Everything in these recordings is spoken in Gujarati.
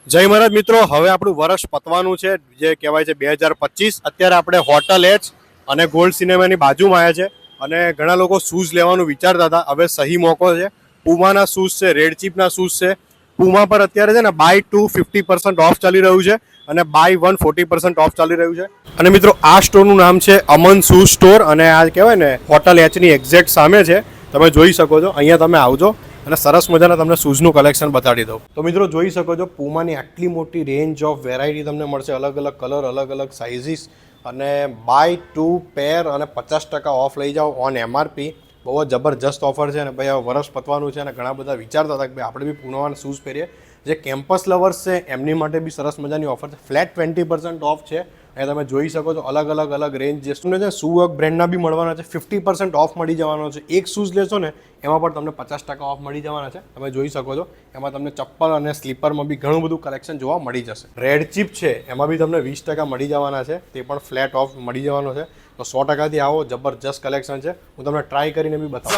જય મહારાજ મિત્રો, હવે આપણું વર્ષ પતવાનું છે જે કહેવાય છે 2025. અત્યારે આપણે હોટલ એચ અને ગોલ્ડ સિનેમાની બાજુમાં આવ્યા છે અને ઘણા લોકો શૂઝ લેવાનું વિચારતા હતા. હવે સહી મોકો છે. પુમાના શૂઝ છે, રેડ ચીપના શૂઝ છે. પુમા પર અત્યારે છે ને બાય 2 50% ઓફ ચાલી રહ્યું છે અને બાય 1 40% ઓફ ચાલી રહ્યું છે. અને મિત્રો, આ સ્ટોરનું નામ છે અમન શૂઝ સ્ટોર અને આ કહેવાય ને હોટલ એચની એક્ઝેક્ટ સામે છે. તમે જોઈ શકો છો. અહીંયા તમે આવજો અને સરસ મજાના તમને શૂઝનું કલેક્શન બતાડી દઉં. તો મિત્રો જોઈ શકો છો, પુમાની આટલી મોટી રેન્જ ઓફ વેરાયટી તમને મળશે. અલગ અલગ કલર, અલગ અલગ સાઇઝીસ અને બાય 2 પેર અને 50% ઓફ લઈ જાઓ ઓન MRP. બહુ જ જબરજસ્ત ઓફર છે. અને ભાઈ હવે વરસ પતવાનું છે અને ઘણા બધા વિચારતા હતા કે ભાઈ આપણે બી પુમાના શૂઝ પહેરીએ. જે કેમ્પસ લવર્સ છે એમની માટે બી સરસ મજાની ઓફર છે. ફ્લેટ 20% ઓફ છે. એ તમે જોઈ શકો છો. અલગ અલગ રેન્જ જે તમને છે સુવર્ક બ્રેન્ડના બી મળવાના છે. 50% ઓફ મળી જવાનો છે. એક શૂઝ લેશો ને એમાં પણ તમને 50% ઓફ મળી જવાના છે. તમે જોઈ શકો છો. એમાં તમને ચપ્પલ અને સ્લીપરમાં બી ઘણું બધું કલેક્શન જોવા મળી જશે. રેડ ચીપ છે એમાં બી તમને 20% મળી જવાના છે. તે પણ ફ્લેટ ઓફ મળી જવાનો છે. તો 100%થી આવો. જબરજસ્ત કલેક્શન છે. હું તમને ટ્રાય કરીને બી બતાવું.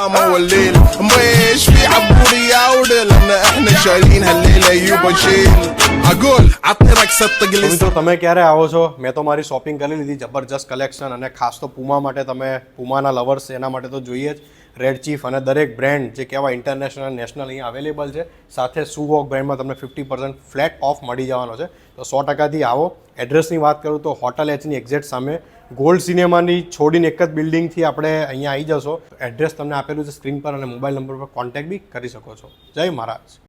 મિત્રો તમે ક્યારે આવો છો? મેં તો મારી શોપિંગ કરી લીધી. જબરજસ્ત કલેક્શન અને ખાસ તો પુમા માટે, તમે પુમાના લવર્સ એના માટે તો જોઈએ જ. રેડ ચીફ અને દરેક બ્રાન્ડ જે કહેવાય ઇન્ટરનેશનલ નેશનલ અહીંયા અવેલેબલ છે. સાથે સુવોક બ્રાન્ડમાં તમને 50% ફ્લેટ ઓફ મળી જવાનો છે. તો 100%થી આવો. એડ્રેસની વાત કરું તો હોટલ એચની એક્ઝેક્ટ સામે ગોલ્ડ સિનેમાની છોડીને એક જ બિલ્ડિંગથી આપણે અહીંયા આવી જશો. એડ્રેસ તમને આપેલું છે સ્ક્રીન પર અને મોબાઈલ નંબર પર કોન્ટેક્ટ બી કરી શકો છો. જય મહારાજ.